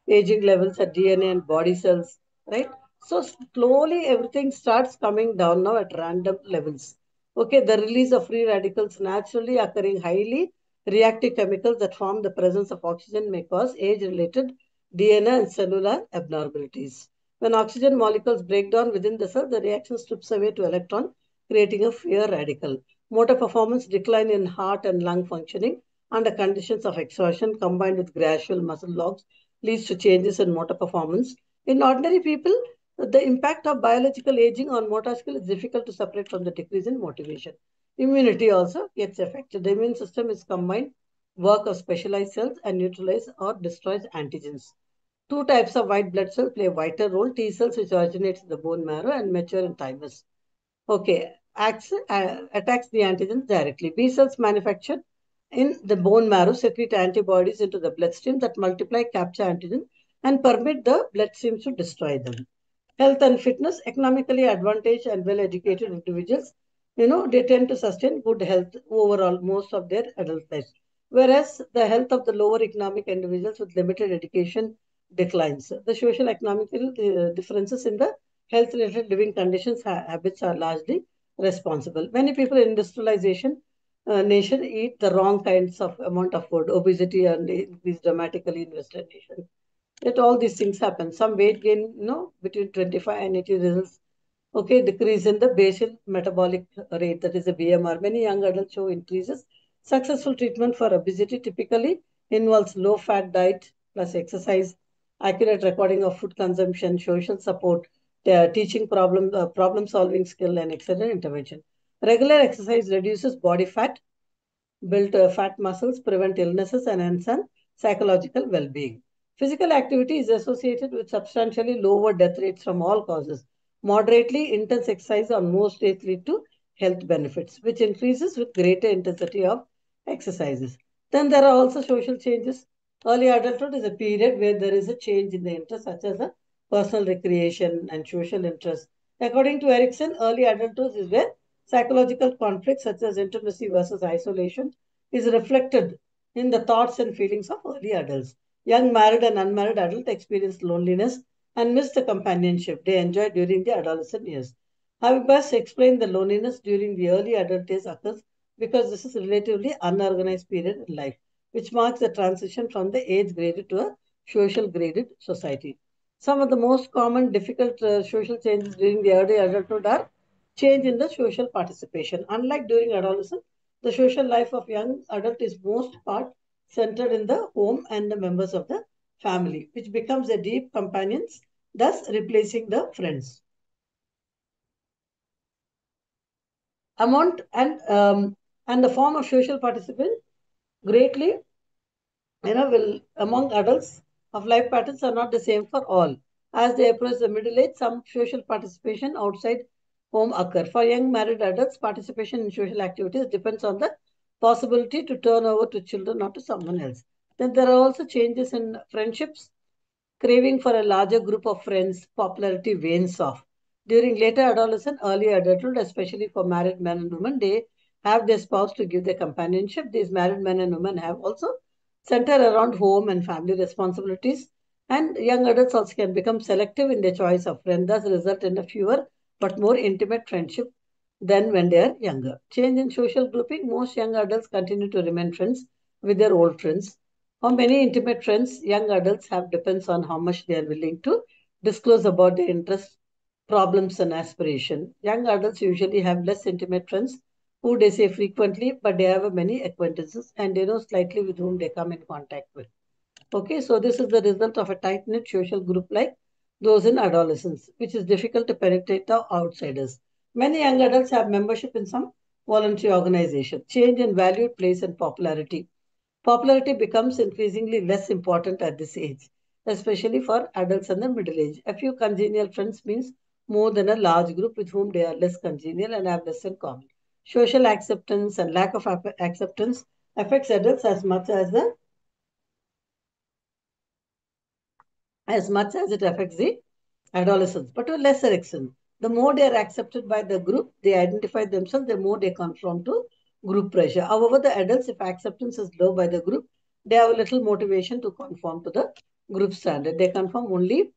Aging levels at DNA and body cells, right? So slowly everything starts coming down now at random levels. Okay, the release of free radicals naturally occurring highly reactive chemicals that form the presence of oxygen may cause age-related DNA and cellular abnormalities. When oxygen molecules break down within the cell, the reaction strips away to electron, creating a free radical. Motor performance decline in heart and lung functioning under conditions of exhaustion combined with gradual muscle loss leads to changes in motor performance. In ordinary people, the impact of biological aging on motor skill is difficult to separate from the decrease in motivation. Immunity also gets affected. The immune system is combined work of specialized cells and neutralize or destroys antigens. Two types of white blood cells play a vital role. T cells, which originates in the bone marrow and mature in thymus. Okay, attacks the antigens directly. B cells manufactured in the bone marrow secrete antibodies into the bloodstream that multiply, capture antigen, and permit the bloodstream to destroy them. Health and fitness, economically advantaged and well-educated individuals, they tend to sustain good health overall most of their adult lives. Whereas the health of the lower economic individuals with limited education declines. The social economical differences in the health-related living conditions habits are largely responsible. Many people in industrialization nation eat the wrong kinds of amount of food. Obesity and increase dramatically in Western nations. Yet all these things happen. Some weight gain, between 25 and 80 results. Okay, decrease in the basal metabolic rate, that is a BMR. Many young adults show increases. Successful treatment for obesity typically involves low-fat diet plus exercise, accurate recording of food consumption, social support, teaching problem-solving skill, and excellent intervention. Regular exercise reduces body fat, build fat muscles, prevent illnesses, and enhance psychological well-being. Physical activity is associated with substantially lower death rates from all causes. Moderately intense exercise on most days lead to health benefits, which increases with greater intensity of exercises. Then there are also social changes. Early adulthood is a period where there is a change in the interest, such as a personal recreation and social interest. According to Erickson, early adulthood is where psychological conflicts such as intimacy versus isolation is reflected in the thoughts and feelings of early adults. Young married and unmarried adults experience loneliness and miss the companionship they enjoyed during the adolescent years. I will best explain the loneliness during the early adult days occurs because this is a relatively unorganized period in life, which marks the transition from the age graded to a social graded society. Some of the most common difficult social changes during the early adulthood are change in the social participation. Unlike during adolescence, the social life of young adult is most part centered in the home and the members of the family, which becomes a deep companions, thus replacing the friends. Amount and the form of social participation greatly, will among adults of life patterns are not the same for all. As they approach the middle age, some social participation outside home occur. For young married adults, participation in social activities depends on the possibility to turn over to children or to someone else. Then there are also changes in friendships. Craving for a larger group of friends, popularity wanes off. During later adolescence, early adulthood, especially for married men and women, they have their spouse to give their companionship. These married men and women have also center around home and family responsibilities. And young adults also can become selective in their choice of friends, thus result in a fewer but more intimate friendship than when they are younger. Change in social grouping, most young adults continue to remain friends with their old friends. How many intimate friends young adults have depends on how much they are willing to disclose about their interests, problems, and aspiration. Young adults usually have less intimate friends who they say frequently, but they have many acquaintances and they know slightly with whom they come in contact with. Okay, so this is the result of a tight knit social group like those in adolescence, which is difficult to penetrate the outsiders. Many young adults have membership in some voluntary organization. Change in valued place and popularity. Popularity becomes increasingly less important at this age, especially for adults in the middle age. A few congenial friends means more than a large group with whom they are less congenial and have less in common. Social acceptance and lack of acceptance affects adults as much as it affects the adolescents, but to a lesser extent. The more they are accepted by the group, they identify themselves, the more they conform to group pressure. However, the adults, if acceptance is low by the group, they have a little motivation to conform to the group standard. They conform only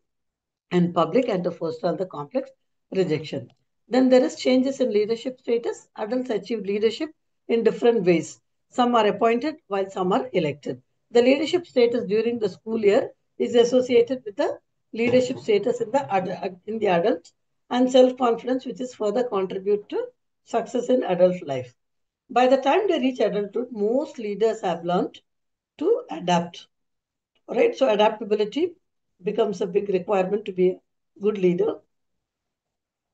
in public and to forestall the complex rejection. Then there is changes in leadership status. Adults achieve leadership in different ways. Some are appointed while some are elected. The leadership status during the school year is associated with the leadership status in the adult and self-confidence, which is further contribute to success in adult life. By the time they reach adulthood, most leaders have learned to adapt. Right? So adaptability becomes a big requirement to be a good leader.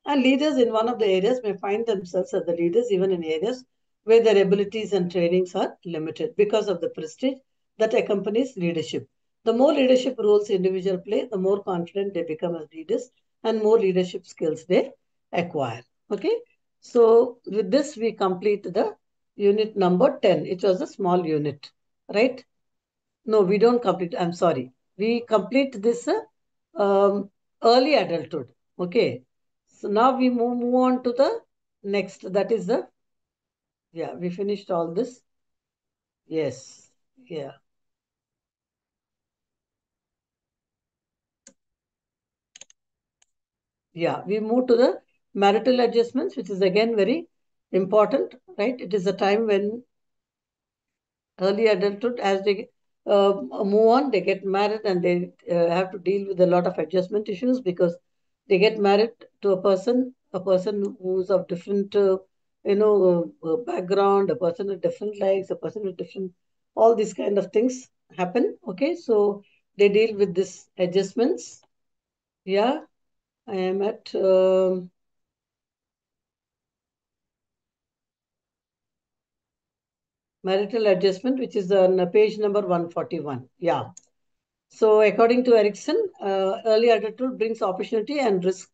And leaders in one of the areas may find themselves as the leaders even in areas where their abilities and trainings are limited because of the prestige that accompanies leadership. The more leadership roles individuals play, the more confident they become as leaders and more leadership skills they acquire. Okay. So with this, we complete the unit number 10. It was a small unit, right? No, we don't complete. I'm sorry. We complete this early adulthood. Okay. So now we move on to the next. That is the, yeah, we finished all this. Yes. Yeah. Yeah. We move to the marital adjustments, which is again very important, right? It is a time when early adulthood, as they move on, they get married and they have to deal with a lot of adjustment issues because they get married to a person who's of different, background, a person with different likes, a person with different, all these kind of things happen. Okay, so they deal with this adjustments. Yeah, I am at marital adjustment, which is on page number 141. Yeah. So, according to Erickson, early adulthood brings opportunity and risk.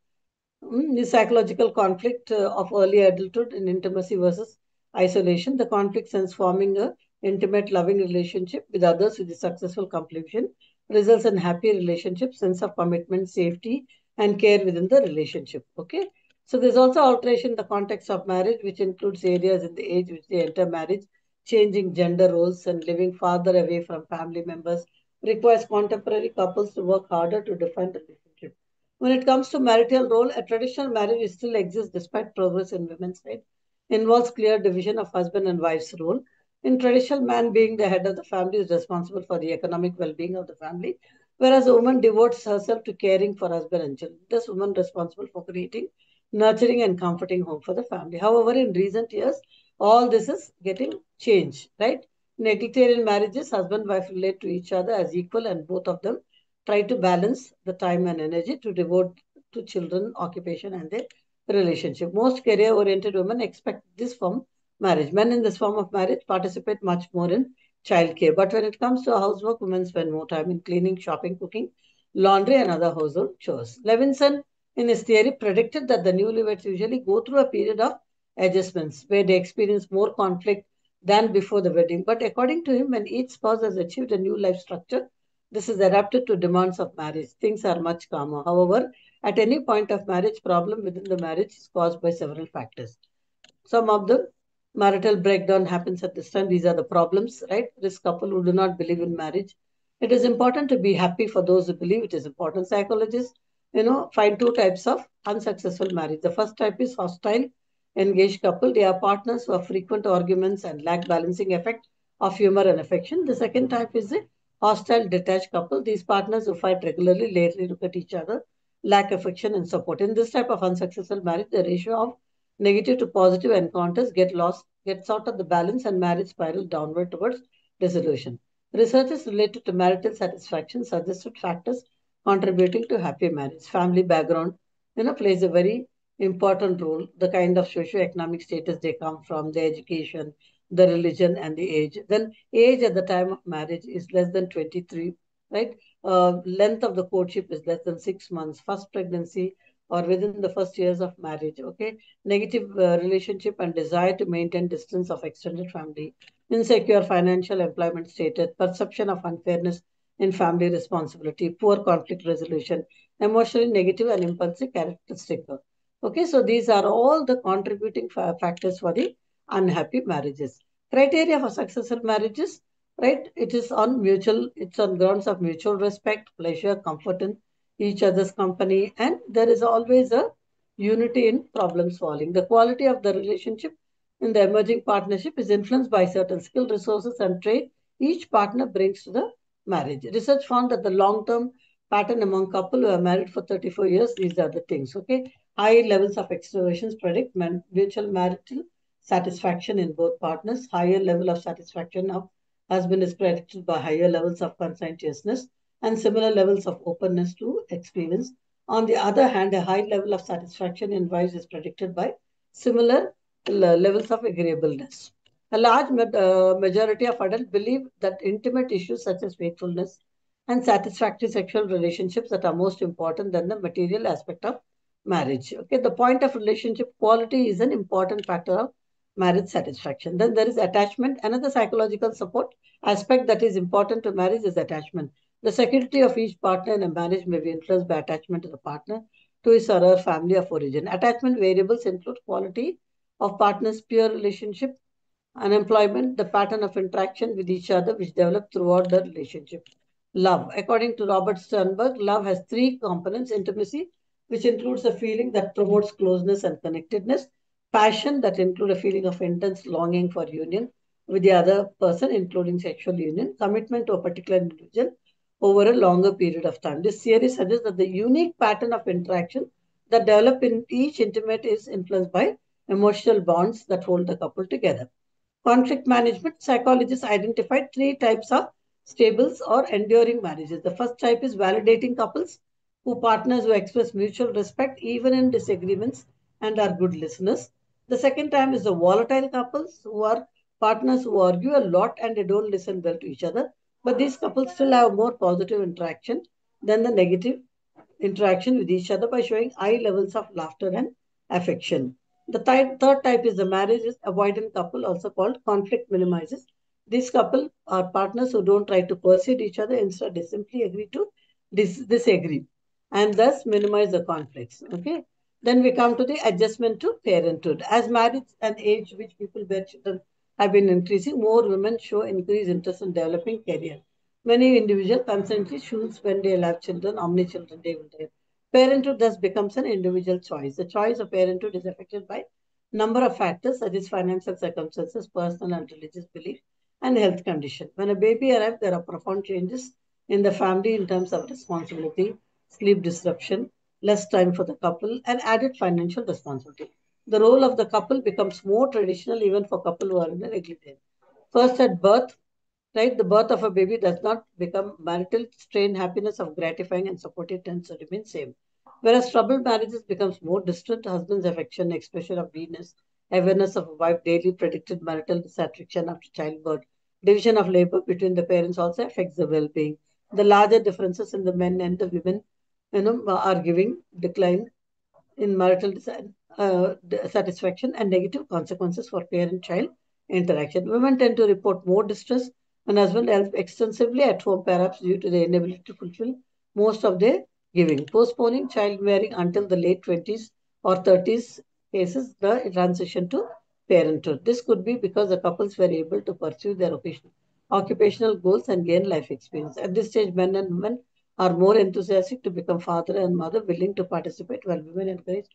The psychological conflict of early adulthood in intimacy versus isolation. The conflict sense forming a intimate, loving relationship with others with the successful completion results in happy relationship, sense of commitment, safety, and care within the relationship. Okay. So there's also alteration in the context of marriage, which includes areas in the age which they enter marriage, changing gender roles and living farther away from family members requires contemporary couples to work harder to define the relationship. When it comes to marital role, a traditional marriage still exists despite progress in women's rights. Involves clear division of husband and wife's role. In traditional, man being the head of the family is responsible for the economic well-being of the family, whereas a woman devotes herself to caring for husband and children. This woman responsible for creating, nurturing, and comforting home for the family. However, in recent years, all this is getting changed, right? In egalitarian marriages, husband and wife relate to each other as equal, and both of them try to balance the time and energy to devote to children, occupation, and their relationship. Most career oriented women expect this from marriage. Men in this form of marriage participate much more in childcare. But when it comes to housework, women spend more time in cleaning, shopping, cooking, laundry, and other household chores. Levinson, in his theory, predicted that the newlyweds usually go through a period of adjustments where they experience more conflict than before the wedding. But according to him, when each spouse has achieved a new life structure, this is adapted to demands of marriage. Things are much calmer. However, at any point of marriage, problem within the marriage is caused by several factors. Some of the marital breakdown happens at this time. These are the problems, right? This couple who do not believe in marriage. It is important to be happy for those who believe it is important. Psychologists, find two types of unsuccessful marriage. The first type is hostile engaged couple. They are partners who have frequent arguments and lack balancing effect of humor and affection. The second type is the hostile detached couple. These partners who fight regularly, lately look at each other, lack affection and support. In this type of unsuccessful marriage, the ratio of negative to positive encounters gets out of the balance and marriage spiral downward towards dissolution. Researches related to marital satisfaction suggested factors contributing to happy marriage. Family background, plays a very important role. The kind of socio-economic status they come from, the education, the religion, and the age. Then age at the time of marriage is less than 23, right? Length of the courtship is less than 6 months. First pregnancy or within the first years of marriage. Okay, negative relationship and desire to maintain distance of extended family, insecure financial employment status, perception of unfairness in family responsibility, poor conflict resolution, emotionally negative and impulsive characteristic. Okay, so these are all the contributing factors for the unhappy marriages. Criteria for successful marriages, right? It's on grounds of mutual respect, pleasure, comfort in each other's company, and there is always a unity in problem solving. The quality of the relationship in the emerging partnership is influenced by certain skill, resources, and trait each partner brings to the marriage. Research found that the long-term pattern among couple who are married for 34 years, these are the things, okay? High levels of extroversions predict mutual marital satisfaction in both partners. Higher level of satisfaction of husband is predicted by higher levels of conscientiousness and similar levels of openness to experience. On the other hand, a high level of satisfaction in wives is predicted by similar levels of agreeableness. A large majority of adults believe that intimate issues such as faithfulness and satisfactory sexual relationships that are most important than the material aspect of marriage. Okay, the point of relationship quality is an important factor of marriage satisfaction. Then there is attachment. Another psychological support aspect that is important to marriage is attachment. The security of each partner in a marriage may be influenced by attachment to the partner, to his or her family of origin. Attachment variables include quality of partner's peer relationship, unemployment, the pattern of interaction with each other which develop throughout the relationship. Love. According to Robert Sternberg, love has three components: intimacy, which includes a feeling that promotes closeness and connectedness; passion, that includes a feeling of intense longing for union with the other person, including sexual union; commitment to a particular individual over a longer period of time. This theory suggests that the unique pattern of interaction that develop in each intimate is influenced by emotional bonds that hold the couple together. Conflict management, psychologists identified three types of stable or enduring marriages. The first type is validating couples, who partners who express mutual respect even in disagreements and are good listeners. The second type is the volatile couples, who are partners who argue a lot and they don't listen well to each other. But these couples still have more positive interaction than the negative interaction with each other by showing high levels of laughter and affection. The third type is the marriage is avoidant couple, also called conflict minimizers. These couple are partners who don't try to persuade each other, instead they simply agree to disagree and thus minimize the conflicts. Okay. Then we come to the adjustment to parenthood. As marriage and age which people bear children have been increasing, more women show increased interest in developing career. Many individuals constantly choose when they will have children, how many children they will have. Parenthood thus becomes an individual choice. The choice of parenthood is affected by number of factors such as financial circumstances, personal and religious belief, and health condition. When a baby arrives, there are profound changes in the family in terms of responsibility, sleep disruption, less time for the couple, and added financial responsibility. The role of the couple becomes more traditional even for couple who are in a regular. First, at birth, right, the birth of a baby does not become marital strain, happiness of gratifying and supportive tends to remain same. Whereas troubled marriages becomes more distant, husband's affection, expression of neediness, awareness of a wife, daily predicted marital dissatisfaction after childbirth, division of labor between the parents also affects the well-being. The larger differences in the men and the women, are giving decline in marital satisfaction and negative consequences for parent-child interaction. Women tend to report more distress when husband helps extensively at home, perhaps due to their inability to fulfill most of their giving. Postponing childbearing until the late 20s or 30s cases the transition to parenthood. This could be because the couples were able to pursue their occupational goals and gain life experience. At this stage, men and women are more enthusiastic to become father and mother, willing to participate, while women encourage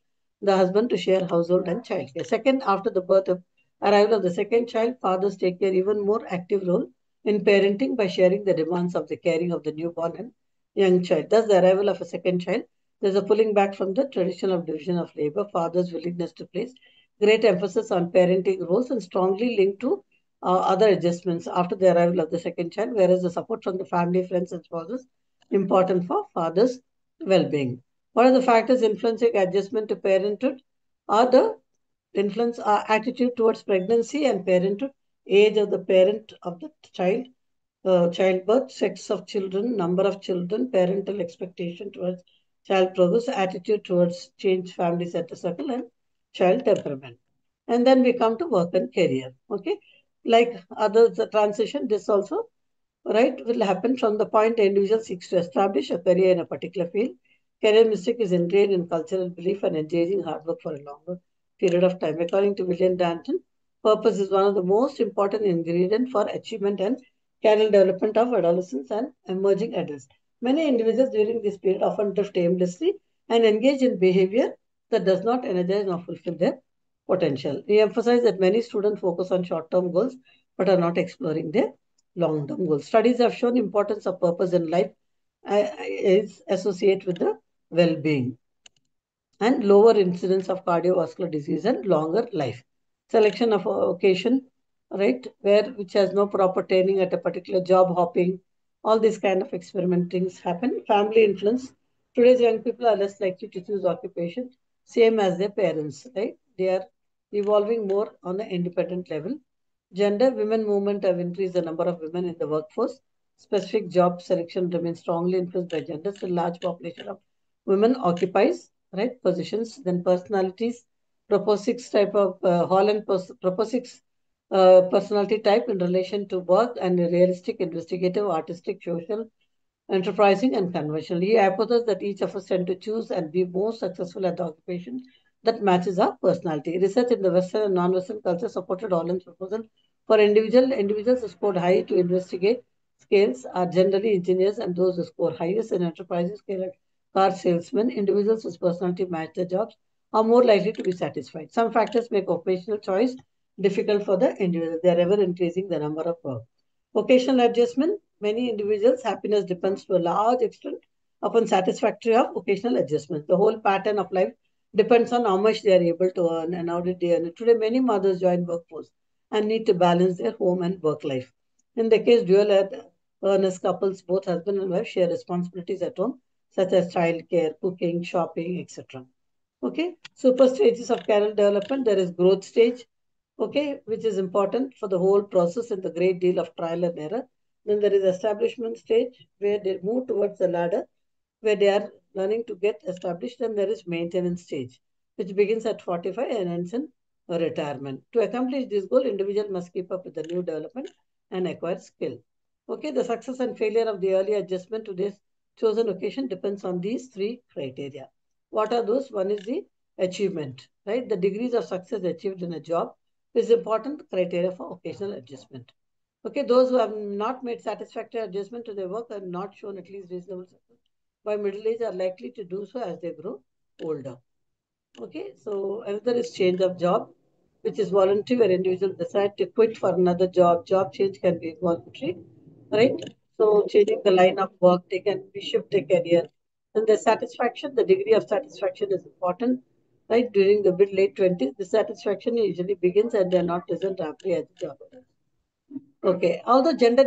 the husband to share household and childcare. Second, after the birth of arrival of the second child, fathers take care even more active role in parenting by sharing the demands of the caring of the newborn and young child. Thus, the arrival of a second child, there's a pulling back from the traditional division of labor, father's willingness to place great emphasis on parenting roles and strongly linked to other adjustments after the arrival of the second child, whereas the support from the family, friends, and spouses important for father's well-being. What are the factors influencing adjustment to parenthood? Are the influence our attitude towards pregnancy and parenthood, age of the parent of the child, childbirth, sex of children, number of children, parental expectation towards child progress, attitude towards change, family center circle, and child temperament. And then we come to work and career. Okay, like others, the transition, this also right will happen from the point the individual seeks to establish a career in a particular field. Career mistake is ingrained in cultural belief and engaging hard work for a longer period of time. According to William Danton, purpose is one of the most important ingredients for achievement and career development of adolescents and emerging adults. Many individuals during this period often drift aimlessly and engage in behavior that does not energize nor fulfill their potential. We emphasize that many students focus on short-term goals but are not exploring their long-term goals. Studies have shown importance of purpose in life is associated with the well-being and lower incidence of cardiovascular disease and longer life. Selection of a occasion, right, where which has no proper training at a particular job hopping, all these kind of experimentings happen. Family influence. Today's young people are less likely to choose occupation, same as their parents, right? They are evolving more on an independent level. Gender, women movement have increased the number of women in the workforce. Specific job selection remains strongly influenced by gender. So large population of women occupies right positions. Then personalities, proposix type of Holland proposix personality type in relation to work and realistic, investigative, artistic, social, enterprising, and conventional. He hypothesized that each of us tend to choose and be more successful at the occupation that matches our personality. Research in the Western and non-Western culture supported Holland's proposal for individuals who scored high to investigate scales are generally engineers, and those who score highest in enterprises, scale car salesmen, individuals whose personality match their jobs are more likely to be satisfied. Some factors make occupational choice difficult for the individual. They are ever increasing the number of work. Vocational adjustment. Many individuals' happiness depends to a large extent upon satisfactory of vocational adjustments. The whole pattern of life depends on how much they are able to earn and how did they earn it. Today, many mothers join workforce and need to balance their home and work life. In the case dual earners couples, both husband and wife share responsibilities at home, such as child care, cooking, shopping, etc. Okay, super stages of career development. There is growth stage, okay, which is important for the whole process and the great deal of trial and error. Then there is establishment stage where they move towards the ladder, where they are learning to get established. Then there is maintenance stage, which begins at 45 and ends in retirement. To accomplish this goal, individual must keep up with the new development and acquire skill. Okay, the success and failure of the early adjustment to this chosen occasion depends on these three criteria. What are those? One is the achievement, right? The degrees of success achieved in a job is important criteria for occasional adjustment. Okay, those who have not made satisfactory adjustment to their work and not shown at least reasonable success by middle age are likely to do so as they grow older. Okay, so another is change of job, which is voluntary where individuals decide to quit for another job. Job change can be voluntary, right? So changing the line of work, they can be shift their career. And the satisfaction, the degree of satisfaction is important, right? During the mid late 20s, the satisfaction usually begins and they're not present rapidly as the job. Okay, although gender